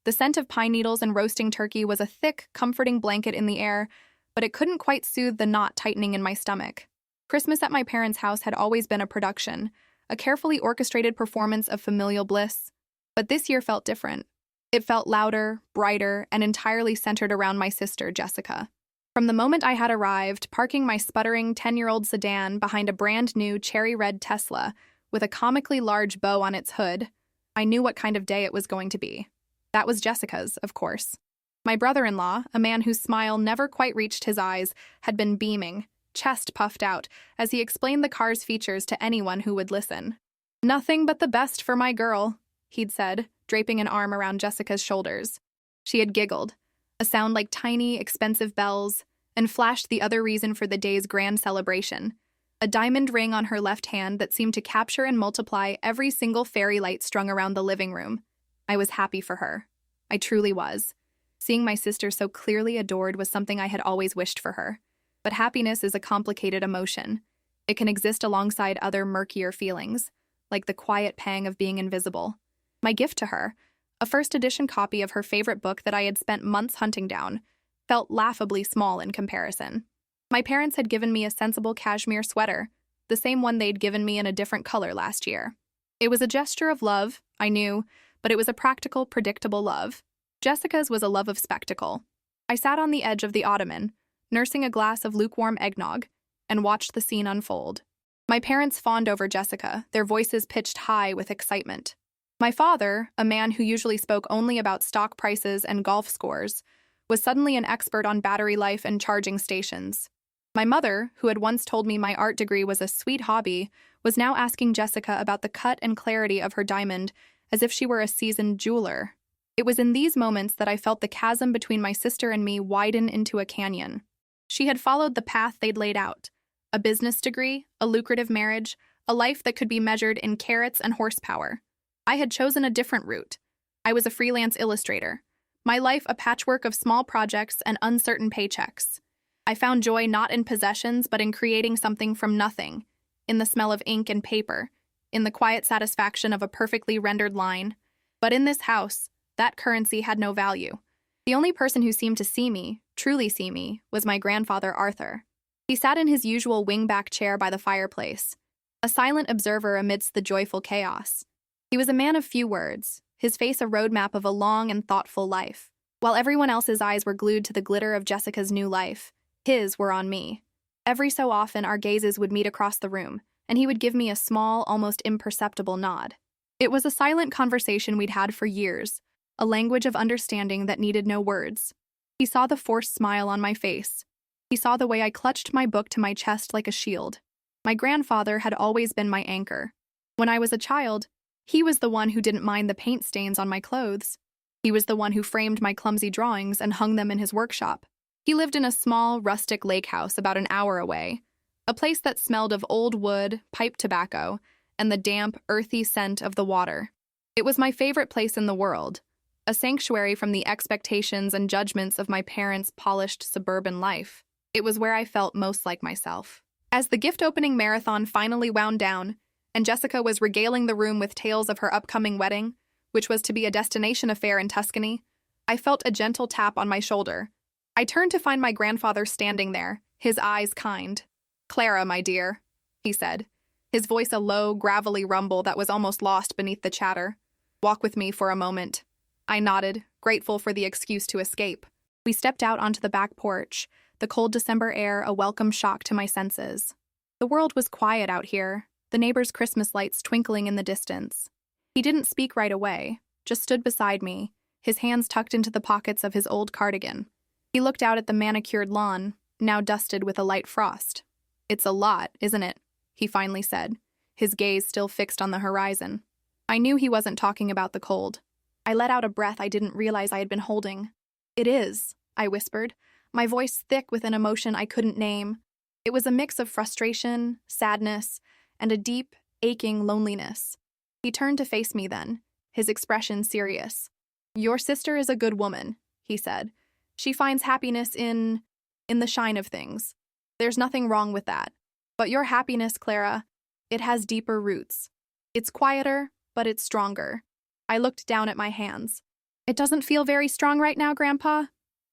The scent of pine needles and roasting turkey was a thick, comforting blanket in the air, but it couldn't quite soothe the knot tightening in my stomach. Christmas at my parents' house had always been a production, a carefully orchestrated performance of familial bliss. But this year felt different. It felt louder, brighter, and entirely centered around my sister, Jessica. From the moment I had arrived, parking my sputtering 10-year-old sedan behind a brand-new cherry-red Tesla with a comically large bow on its hood, I knew what kind of day it was going to be. That was Jessica's, of course. My brother-in-law, a man whose smile never quite reached his eyes, had been beaming, chest puffed out, as he explained the car's features to anyone who would listen. "Nothing but the best for my girl," he'd said, draping an arm around Jessica's shoulders. She had giggled, a sound like tiny, expensive bells, and flashed the other reason for the day's grand celebration, a diamond ring on her left hand that seemed to capture and multiply every single fairy light strung around the living room. I was happy for her. I truly was. Seeing my sister so clearly adored was something I had always wished for her. But happiness is a complicated emotion. It can exist alongside other murkier feelings, like the quiet pang of being invisible. My gift to her, a first edition copy of her favorite book that I had spent months hunting down, felt laughably small in comparison. My parents had given me a sensible cashmere sweater, the same one they'd given me in a different color last year. It was a gesture of love, I knew, but it was a practical, predictable love. Jessica's was a love of spectacle. I sat on the edge of the ottoman, nursing a glass of lukewarm eggnog, and watched the scene unfold. My parents fawned over Jessica, their voices pitched high with excitement. My father, a man who usually spoke only about stock prices and golf scores, was suddenly an expert on battery life and charging stations. My mother, who had once told me my art degree was a sweet hobby, was now asking Jessica about the cut and clarity of her diamond as if she were a seasoned jeweler. It was in these moments that I felt the chasm between my sister and me widen into a canyon. She had followed the path they'd laid out: a business degree, a lucrative marriage, a life that could be measured in carats and horsepower. I had chosen a different route. I was a freelance illustrator, my life a patchwork of small projects and uncertain paychecks. I found joy not in possessions, but in creating something from nothing, in the smell of ink and paper, in the quiet satisfaction of a perfectly rendered line. But in this house, that currency had no value. The only person who seemed to see me, truly see me, was my grandfather Arthur. He sat in his usual wing-back chair by the fireplace, a silent observer amidst the joyful chaos. He was a man of few words, his face a roadmap of a long and thoughtful life. While everyone else's eyes were glued to the glitter of Jessica's new life, his were on me. Every so often, our gazes would meet across the room, and he would give me a small, almost imperceptible nod. It was a silent conversation we'd had for years, a language of understanding that needed no words. He saw the forced smile on my face. He saw the way I clutched my book to my chest like a shield. My grandfather had always been my anchor. When I was a child, he was the one who didn't mind the paint stains on my clothes. He was the one who framed my clumsy drawings and hung them in his workshop. He lived in a small, rustic lake house about an hour away, a place that smelled of old wood, pipe tobacco, and the damp, earthy scent of the water. It was my favorite place in the world, a sanctuary from the expectations and judgments of my parents' polished suburban life. It was where I felt most like myself. As the gift-opening marathon finally wound down, and Jessica was regaling the room with tales of her upcoming wedding, which was to be a destination affair in Tuscany, I felt a gentle tap on my shoulder. I turned to find my grandfather standing there, his eyes kind. "Clara, my dear," he said, his voice a low, gravelly rumble that was almost lost beneath the chatter. "Walk with me for a moment." I nodded, grateful for the excuse to escape. We stepped out onto the back porch, the cold December air a welcome shock to my senses. The world was quiet out here, the neighbors' Christmas lights twinkling in the distance. He didn't speak right away, just stood beside me, his hands tucked into the pockets of his old cardigan. He looked out at the manicured lawn, now dusted with a light frost. "It's a lot, isn't it?" he finally said, his gaze still fixed on the horizon. I knew he wasn't talking about the cold. I let out a breath I didn't realize I had been holding. "It is," I whispered, my voice thick with an emotion I couldn't name. It was a mix of frustration, sadness, and a deep, aching loneliness. He turned to face me then, his expression serious. "Your sister is a good woman," he said. "She finds happiness in the shine of things. There's nothing wrong with that. But your happiness, Clara, it has deeper roots. It's quieter, but it's stronger." I looked down at my hands. It doesn't feel very strong right now, Grandpa.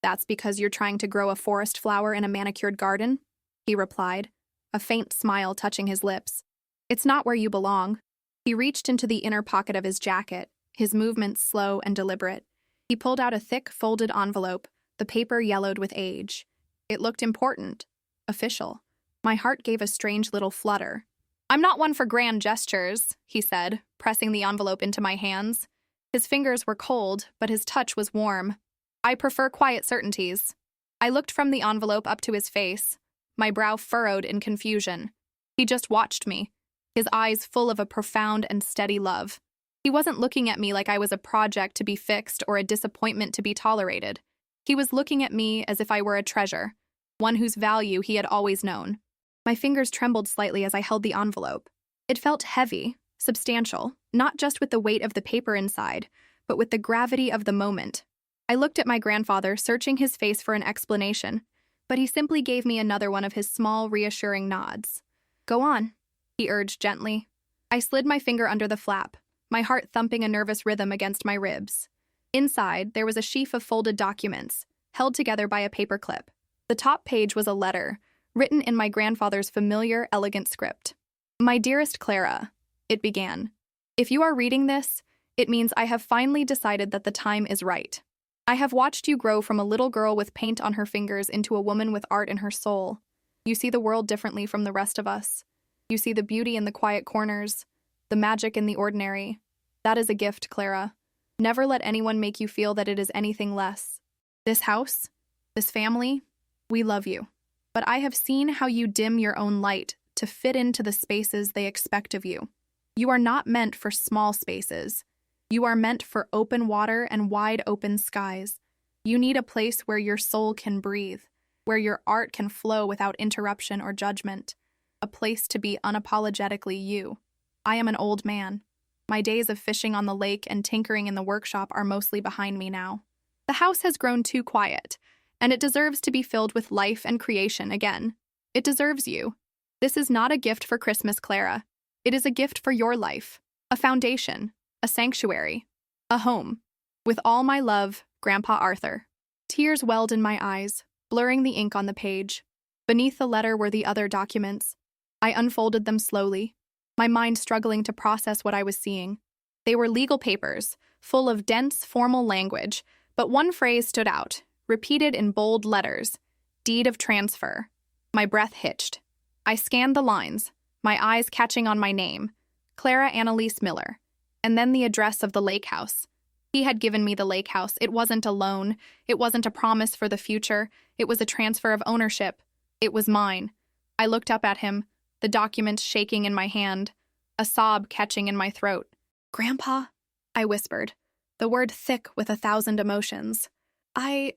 That's because you're trying to grow a forest flower in a manicured garden, he replied, a faint smile touching his lips. It's not where you belong. He reached into the inner pocket of his jacket, his movements slow and deliberate. He pulled out a thick, folded envelope, the paper yellowed with age. It looked important, official. My heart gave a strange little flutter. I'm not one for grand gestures, he said, pressing the envelope into my hands. His fingers were cold, but his touch was warm. I prefer quiet certainties. I looked from the envelope up to his face, my brow furrowed in confusion. He just watched me, his eyes full of a profound and steady love. He wasn't looking at me like I was a project to be fixed or a disappointment to be tolerated. He was looking at me as if I were a treasure, one whose value he had always known. My fingers trembled slightly as I held the envelope. It felt heavy, substantial, not just with the weight of the paper inside, but with the gravity of the moment. I looked at my grandfather, searching his face for an explanation, but he simply gave me another one of his small, reassuring nods. Go on, he urged gently. I slid my finger under the flap, my heart thumping a nervous rhythm against my ribs. Inside, there was a sheaf of folded documents, held together by a paperclip. The top page was a letter, written in my grandfather's familiar, elegant script. My dearest Clara, it began. If you are reading this, it means I have finally decided that the time is right. I have watched you grow from a little girl with paint on her fingers into a woman with art in her soul. You see the world differently from the rest of us. You see the beauty in the quiet corners, the magic in the ordinary. That is a gift, Clara. Never let anyone make you feel that it is anything less. This house, this family, we love you. But I have seen how you dim your own light to fit into the spaces they expect of you. You are not meant for small spaces. You are meant for open water and wide open skies. You need a place where your soul can breathe, where your art can flow without interruption or judgment. A place to be unapologetically you. I am an old man. My days of fishing on the lake and tinkering in the workshop are mostly behind me now. The house has grown too quiet, and it deserves to be filled with life and creation again. It deserves you. This is not a gift for Christmas, Clara. It is a gift for your life, a foundation, a sanctuary, a home. With all my love, Grandpa Arthur. Tears welled in my eyes, blurring the ink on the page. Beneath the letter were the other documents. I unfolded them slowly, my mind struggling to process what I was seeing. They were legal papers, full of dense, formal language, but one phrase stood out, repeated in bold letters, deed of transfer. My breath hitched. I scanned the lines, my eyes catching on my name, Clara Annalise Miller, and then the address of the Lakehouse. He had given me the Lakehouse. It wasn't a loan. It wasn't a promise for the future. It was a transfer of ownership. It was mine. I looked up at him, the document shaking in my hand, a sob catching in my throat. Grandpa, I whispered, the word thick with 1,000 emotions. I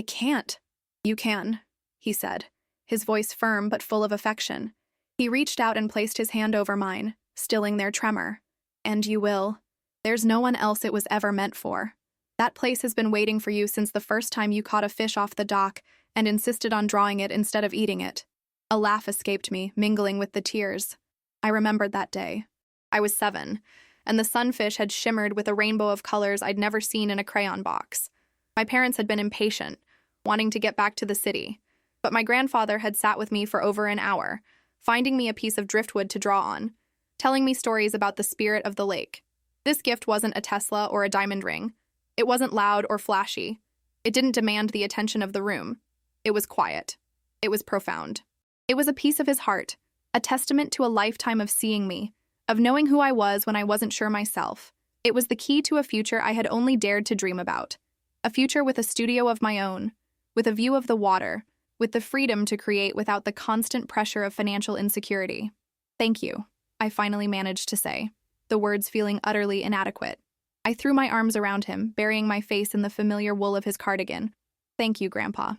can't. You can, he said, his voice firm but full of affection. He reached out and placed his hand over mine, stilling their tremor. And you will. There's no one else it was ever meant for. That place has been waiting for you since the first time you caught a fish off the dock and insisted on drawing it instead of eating it. A laugh escaped me, mingling with the tears. I remembered that day. I was 7, and the sunfish had shimmered with a rainbow of colors I'd never seen in a crayon box. My parents had been impatient, wanting to get back to the city, but my grandfather had sat with me for over an hour, finding me a piece of driftwood to draw on, telling me stories about the spirit of the lake. This gift wasn't a Tesla or a diamond ring. It wasn't loud or flashy. It didn't demand the attention of the room. It was quiet. It was profound. It was a piece of his heart, a testament to a lifetime of seeing me, of knowing who I was when I wasn't sure myself. It was the key to a future I had only dared to dream about. A future with a studio of my own, with a view of the water, with the freedom to create without the constant pressure of financial insecurity. Thank you, I finally managed to say, the words feeling utterly inadequate. I threw my arms around him, burying my face in the familiar wool of his cardigan. Thank you, Grandpa.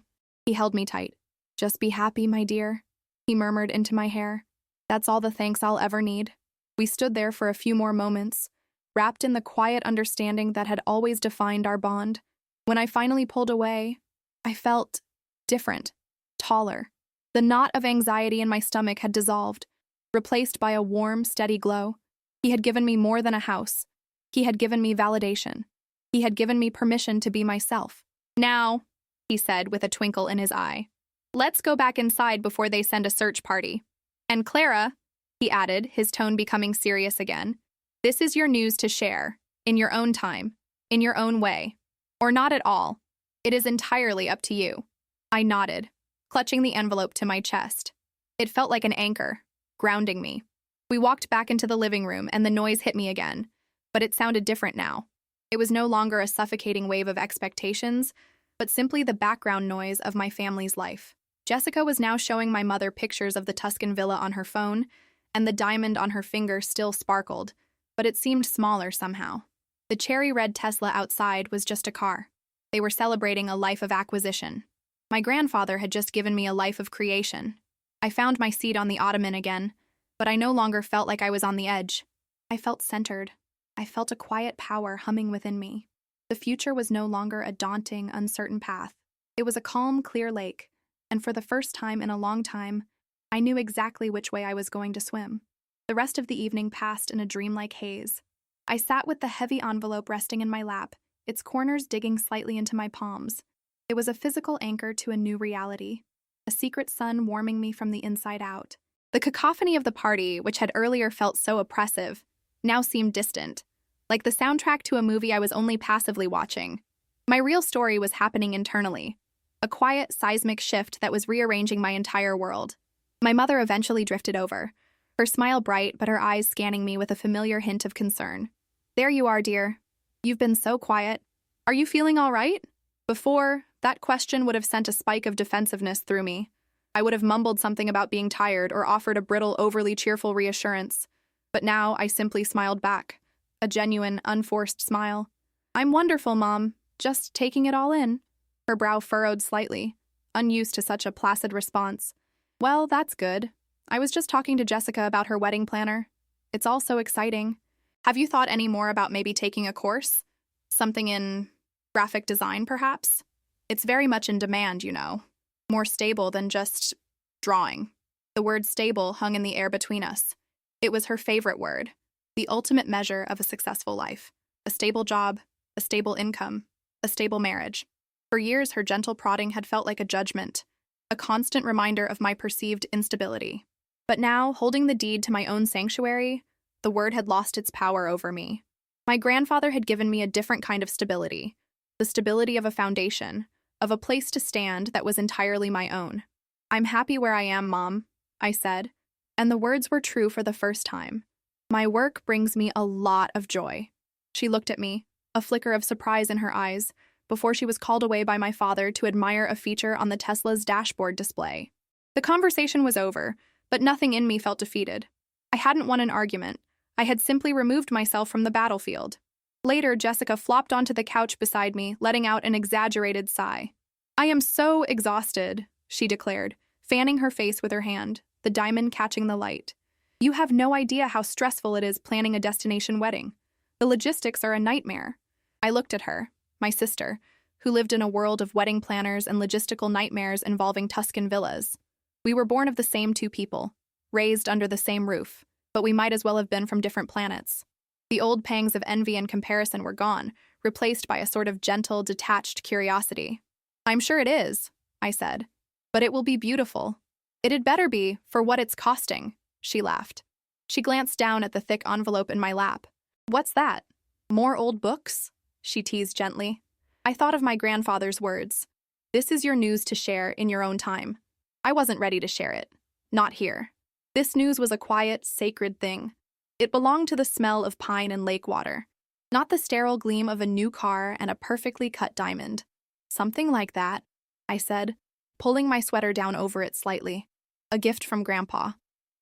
He held me tight. Just be happy, my dear, he murmured into my hair. That's all the thanks I'll ever need. We stood there for a few more moments, wrapped in the quiet understanding that had always defined our bond. When I finally pulled away, I felt different, taller. The knot of anxiety in my stomach had dissolved, replaced by a warm, steady glow. He had given me more than a house. He had given me validation. He had given me permission to be myself. Now, he said with a twinkle in his eye, let's go back inside before they send a search party. And Clara, he added, his tone becoming serious again, this is your news to share, in your own time, in your own way. Or not at all. It is entirely up to you. I nodded, clutching the envelope to my chest. It felt like an anchor, grounding me. We walked back into the living room and the noise hit me again, but it sounded different now. It was no longer a suffocating wave of expectations, but simply the background noise of my family's life. Jessica was now showing my mother pictures of the Tuscan villa on her phone, and the diamond on her finger still sparkled, but it seemed smaller somehow. The cherry-red Tesla outside was just a car. They were celebrating a life of acquisition. My grandfather had just given me a life of creation. I found my seat on the ottoman again, but I no longer felt like I was on the edge. I felt centered. I felt a quiet power humming within me. The future was no longer a daunting, uncertain path. It was a calm, clear lake, and for the first time in a long time, I knew exactly which way I was going to swim. The rest of the evening passed in a dreamlike haze. I sat with the heavy envelope resting in my lap, its corners digging slightly into my palms. It was a physical anchor to a new reality, a secret sun warming me from the inside out. The cacophony of the party, which had earlier felt so oppressive, now seemed distant, like the soundtrack to a movie I was only passively watching. My real story was happening internally, a quiet, seismic shift that was rearranging my entire world. My mother eventually drifted over, her smile bright but her eyes scanning me with a familiar hint of concern. There you are, dear. You've been so quiet. Are you feeling all right? Before, that question would have sent a spike of defensiveness through me. I would have mumbled something about being tired or offered a brittle, overly cheerful reassurance. But now I simply smiled back, a genuine, unforced smile. I'm wonderful, Mom, just taking it all in. Her brow furrowed slightly, unused to such a placid response. Well, that's good. I was just talking to Jessica about her wedding planner. It's all so exciting. Have you thought any more about maybe taking a course? Something in graphic design, perhaps? It's very much in demand, you know. More stable than just drawing. The word stable hung in the air between us. It was her favorite word, the ultimate measure of a successful life. A stable job, a stable income, a stable marriage. For years, her gentle prodding had felt like a judgment, a constant reminder of my perceived instability. But now, holding the deed to my own sanctuary, the word had lost its power over me. My grandfather had given me a different kind of stability, the stability of a foundation, of a place to stand that was entirely my own. I'm happy where I am, Mom, I said, and the words were true for the first time. My work brings me a lot of joy. She looked at me, a flicker of surprise in her eyes, before she was called away by my father to admire a feature on the Tesla's dashboard display. The conversation was over, but nothing in me felt defeated. I hadn't won an argument. I had simply removed myself from the battlefield. Later, Jessica flopped onto the couch beside me, letting out an exaggerated sigh. I am so exhausted, she declared, fanning her face with her hand, the diamond catching the light. You have no idea how stressful it is planning a destination wedding. The logistics are a nightmare. I looked at her, my sister, who lived in a world of wedding planners and logistical nightmares involving Tuscan villas. We were born of the same two people, raised under the same roof, but we might as well have been from different planets. The old pangs of envy and comparison were gone, replaced by a sort of gentle, detached curiosity. I'm sure it is, I said, but it will be beautiful. It'd better be, for what it's costing, she laughed. She glanced down at the thick envelope in my lap. What's that? More old books? She teased gently. I thought of my grandfather's words. This is your news to share in your own time. I wasn't ready to share it. Not here. This news was a quiet, sacred thing. It belonged to the smell of pine and lake water, not the sterile gleam of a new car and a perfectly cut diamond. Something like that, I said, pulling my sweater down over it slightly. A gift from Grandpa.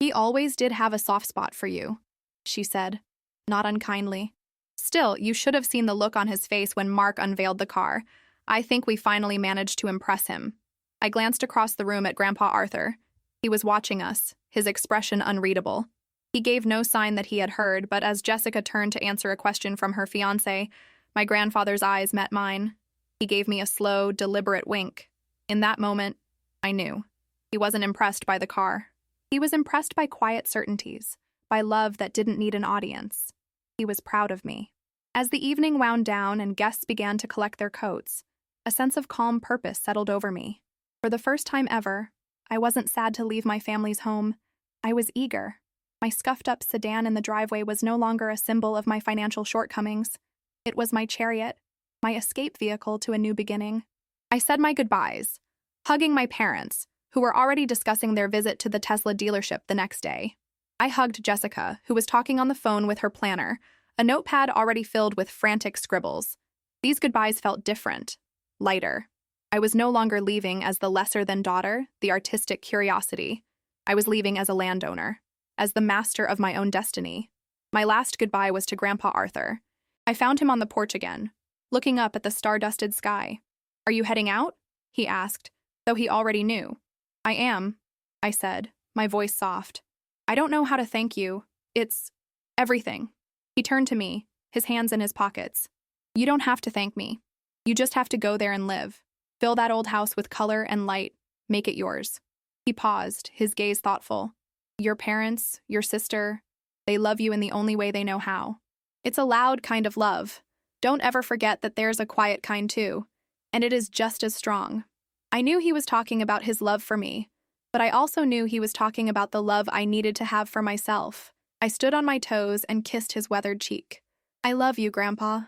He always did have a soft spot for you, she said, not unkindly. Still, you should have seen the look on his face when Mark unveiled the car. I think we finally managed to impress him. I glanced across the room at Grandpa Arthur. He was watching us, his expression unreadable. He gave no sign that he had heard, but as Jessica turned to answer a question from her fiancé, my grandfather's eyes met mine. He gave me a slow, deliberate wink. In that moment, I knew. He wasn't impressed by the car. He was impressed by quiet certainties, by love that didn't need an audience. He was proud of me. As the evening wound down and guests began to collect their coats, a sense of calm purpose settled over me. For the first time ever, I wasn't sad to leave my family's home. I was eager. My scuffed-up sedan in the driveway was no longer a symbol of my financial shortcomings. It was my chariot, my escape vehicle to a new beginning. I said my goodbyes, hugging my parents, who were already discussing their visit to the Tesla dealership the next day. I hugged Jessica, who was talking on the phone with her planner, a notepad already filled with frantic scribbles. These goodbyes felt different, lighter. I was no longer leaving as the lesser-than daughter, the artistic curiosity. I was leaving as a landowner, as the master of my own destiny. My last goodbye was to Grandpa Arthur. I found him on the porch again, looking up at the star-dusted sky. "Are you heading out?" he asked, though he already knew. "I am," I said, my voice soft. "I don't know how to thank you. It's everything." He turned to me, his hands in his pockets. "You don't have to thank me. You just have to go there and live. Fill that old house with color and light. Make it yours." He paused, his gaze thoughtful. "Your parents, your sister, they love you in the only way they know how. It's a loud kind of love. Don't ever forget that there's a quiet kind too, and it is just as strong." I knew he was talking about his love for me, but I also knew he was talking about the love I needed to have for myself. I stood on my toes and kissed his weathered cheek. "I love you, Grandpa."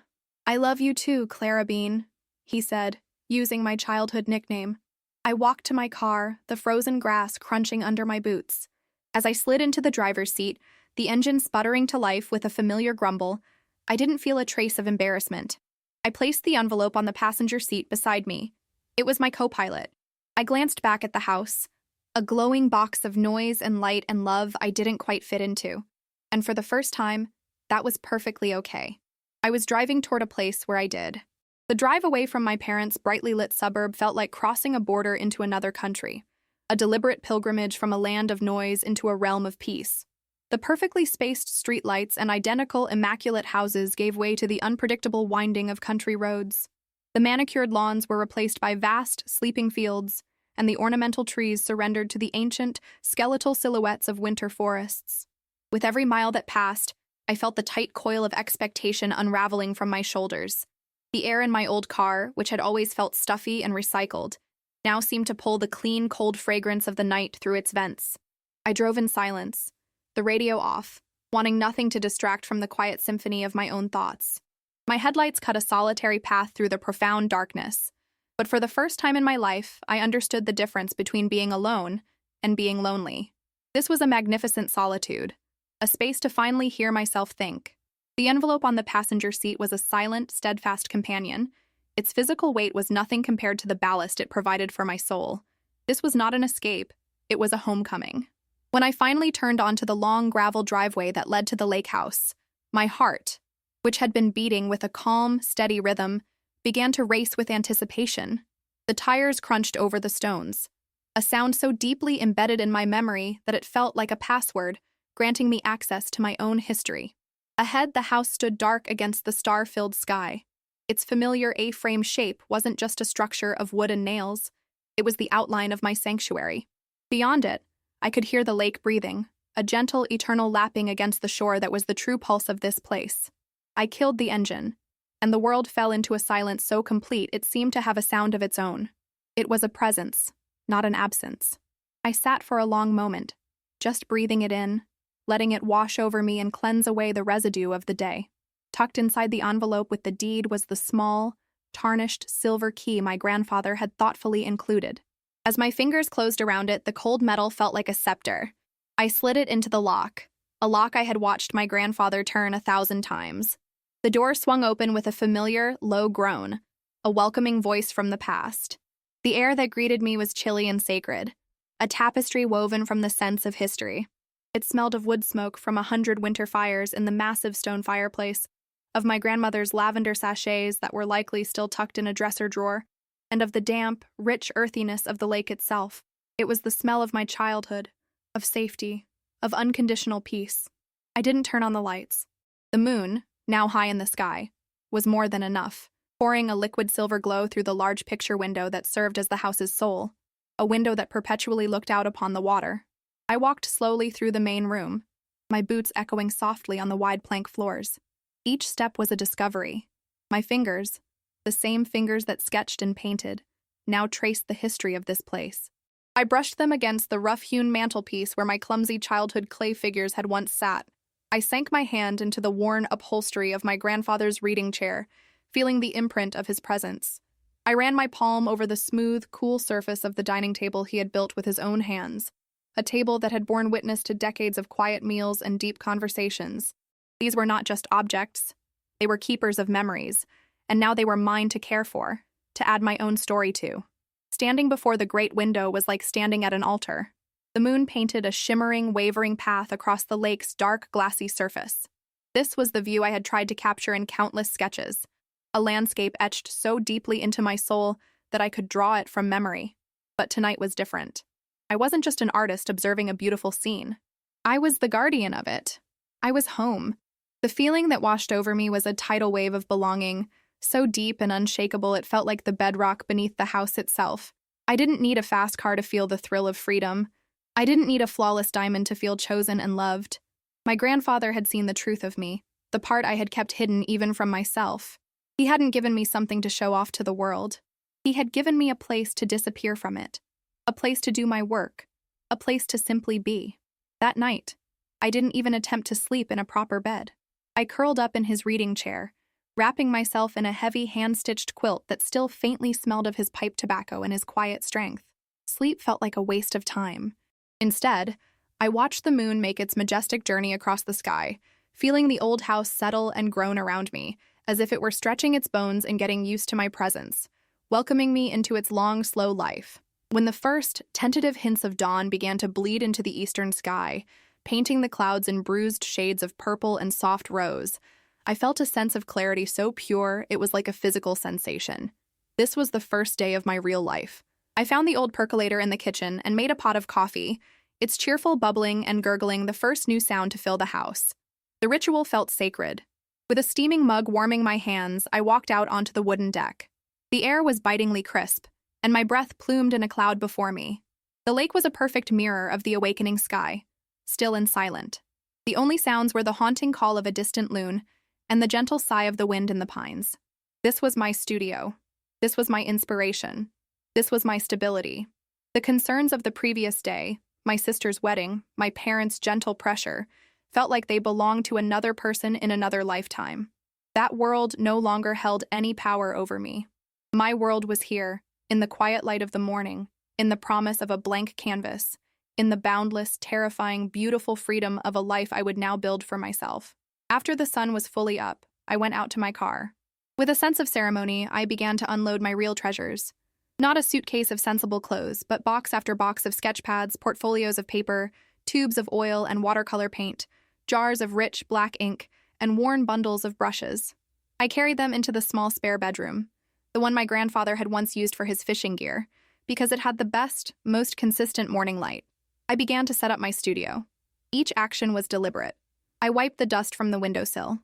"I love you too, Clara Bean," he said, using my childhood nickname. I walked to my car, the frozen grass crunching under my boots. As I slid into the driver's seat, the engine sputtering to life with a familiar grumble, I didn't feel a trace of embarrassment. I placed the envelope on the passenger seat beside me. It was my co-pilot. I glanced back at the house, a glowing box of noise and light and love I didn't quite fit into. And for the first time, that was perfectly okay. I was driving toward a place where I did. The drive away from my parents' brightly lit suburb felt like crossing a border into another country, a deliberate pilgrimage from a land of noise into a realm of peace. The perfectly spaced streetlights and identical, immaculate houses gave way to the unpredictable winding of country roads. The manicured lawns were replaced by vast, sleeping fields, and the ornamental trees surrendered to the ancient, skeletal silhouettes of winter forests. With every mile that passed, I felt the tight coil of expectation unraveling from my shoulders. The air in my old car, which had always felt stuffy and recycled, now seemed to pull the clean, cold fragrance of the night through its vents. I drove in silence, the radio off, wanting nothing to distract from the quiet symphony of my own thoughts. My headlights cut a solitary path through the profound darkness, but for the first time in my life, I understood the difference between being alone and being lonely. This was a magnificent solitude, a space to finally hear myself think. The envelope on the passenger seat was a silent, steadfast companion. Its physical weight was nothing compared to the ballast it provided for my soul. This was not an escape, it was a homecoming. When I finally turned onto the long gravel driveway that led to the Lakehouse, my heart, which had been beating with a calm, steady rhythm, began to race with anticipation. The tires crunched over the stones, a sound so deeply embedded in my memory that it felt like a password, granting me access to my own history. Ahead, the house stood dark against the star-filled sky. Its familiar A-frame shape wasn't just a structure of wood and nails, it was the outline of my sanctuary. Beyond it, I could hear the lake breathing, a gentle, eternal lapping against the shore that was the true pulse of this place. I killed the engine, and the world fell into a silence so complete it seemed to have a sound of its own. It was a presence, not an absence. I sat for a long moment, just breathing it in, letting it wash over me and cleanse away the residue of the day. Tucked inside the envelope with the deed was the small, tarnished silver key my grandfather had thoughtfully included. As my fingers closed around it, the cold metal felt like a scepter. I slid it into the lock, a lock I had watched my grandfather turn 1,000 times. The door swung open with a familiar, low groan, a welcoming voice from the past. The air that greeted me was chilly and sacred, a tapestry woven from the scents of history. It smelled of wood smoke from 100 winter fires in the massive stone fireplace, of my grandmother's lavender sachets that were likely still tucked in a dresser drawer, and of the damp, rich earthiness of the lake itself. It was the smell of my childhood, of safety, of unconditional peace. I didn't turn on the lights. The moon, now high in the sky, was more than enough, pouring a liquid silver glow through the large picture window that served as the house's soul, a window that perpetually looked out upon the water. I walked slowly through the main room, my boots echoing softly on the wide plank floors. Each step was a discovery. My fingers, the same fingers that sketched and painted, now traced the history of this place. I brushed them against the rough-hewn mantelpiece where my clumsy childhood clay figures had once sat. I sank my hand into the worn upholstery of my grandfather's reading chair, feeling the imprint of his presence. I ran my palm over the smooth, cool surface of the dining table he had built with his own hands, a table that had borne witness to decades of quiet meals and deep conversations. These were not just objects. They were keepers of memories, and now they were mine to care for, to add my own story to. Standing before the great window was like standing at an altar. The moon painted a shimmering, wavering path across the lake's dark, glassy surface. This was the view I had tried to capture in countless sketches, a landscape etched so deeply into my soul that I could draw it from memory. But tonight was different. I wasn't just an artist observing a beautiful scene. I was the guardian of it. I was home. The feeling that washed over me was a tidal wave of belonging, so deep and unshakable it felt like the bedrock beneath the house itself. I didn't need a fast car to feel the thrill of freedom. I didn't need a flawless diamond to feel chosen and loved. My grandfather had seen the truth of me, the part I had kept hidden even from myself. He hadn't given me something to show off to the world. He had given me a place to disappear from it, a place to do my work, a place to simply be. That night, I didn't even attempt to sleep in a proper bed. I curled up in his reading chair, wrapping myself in a heavy hand-stitched quilt that still faintly smelled of his pipe tobacco and his quiet strength. Sleep felt like a waste of time. Instead, I watched the moon make its majestic journey across the sky, feeling the old house settle and groan around me, as if it were stretching its bones and getting used to my presence, welcoming me into its long, slow life. When the first, tentative hints of dawn began to bleed into the eastern sky, painting the clouds in bruised shades of purple and soft rose, I felt a sense of clarity so pure it was like a physical sensation. This was the first day of my real life. I found the old percolator in the kitchen and made a pot of coffee, its cheerful bubbling and gurgling the first new sound to fill the house. The ritual felt sacred. With a steaming mug warming my hands, I walked out onto the wooden deck. The air was bitingly crisp, and my breath plumed in a cloud before me. The lake was a perfect mirror of the awakening sky, still and silent. The only sounds were the haunting call of a distant loon and the gentle sigh of the wind in the pines. This was my studio. This was my inspiration. This was my stability. The concerns of the previous day, my sister's wedding, my parents' gentle pressure, felt like they belonged to another person in another lifetime. That world no longer held any power over me. My world was here, in the quiet light of the morning, in the promise of a blank canvas, in the boundless, terrifying, beautiful freedom of a life I would now build for myself. After the sun was fully up, I went out to my car. With a sense of ceremony, I began to unload my real treasures. Not a suitcase of sensible clothes, but box after box of sketch pads, portfolios of paper, tubes of oil and watercolor paint, jars of rich, black ink, and worn bundles of brushes. I carried them into the small spare bedroom, the one my grandfather had once used for his fishing gear, because it had the best, most consistent morning light. I began to set up my studio. Each action was deliberate. I wiped the dust from the windowsill.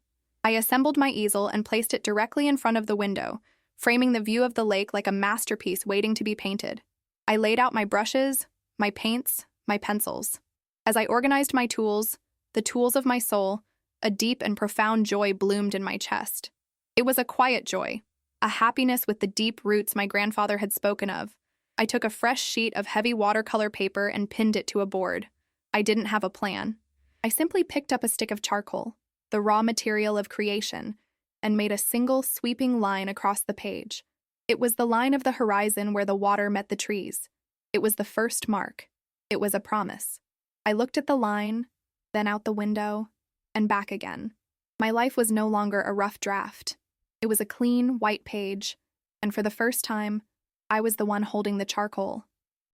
I assembled my easel and placed it directly in front of the window, framing the view of the lake like a masterpiece waiting to be painted. I laid out my brushes, my paints, my pencils. As I organized my tools, the tools of my soul, a deep and profound joy bloomed in my chest. It was a quiet joy, a happiness with the deep roots my grandfather had spoken of. I took a fresh sheet of heavy watercolor paper and pinned it to a board. I didn't have a plan. I simply picked up a stick of charcoal, the raw material of creation, and made a single sweeping line across the page. It was the line of the horizon where the water met the trees. It was the first mark. It was a promise. I looked at the line, then out the window, and back again. My life was no longer a rough draft. It was a clean, white page, and for the first time, I was the one holding the charcoal.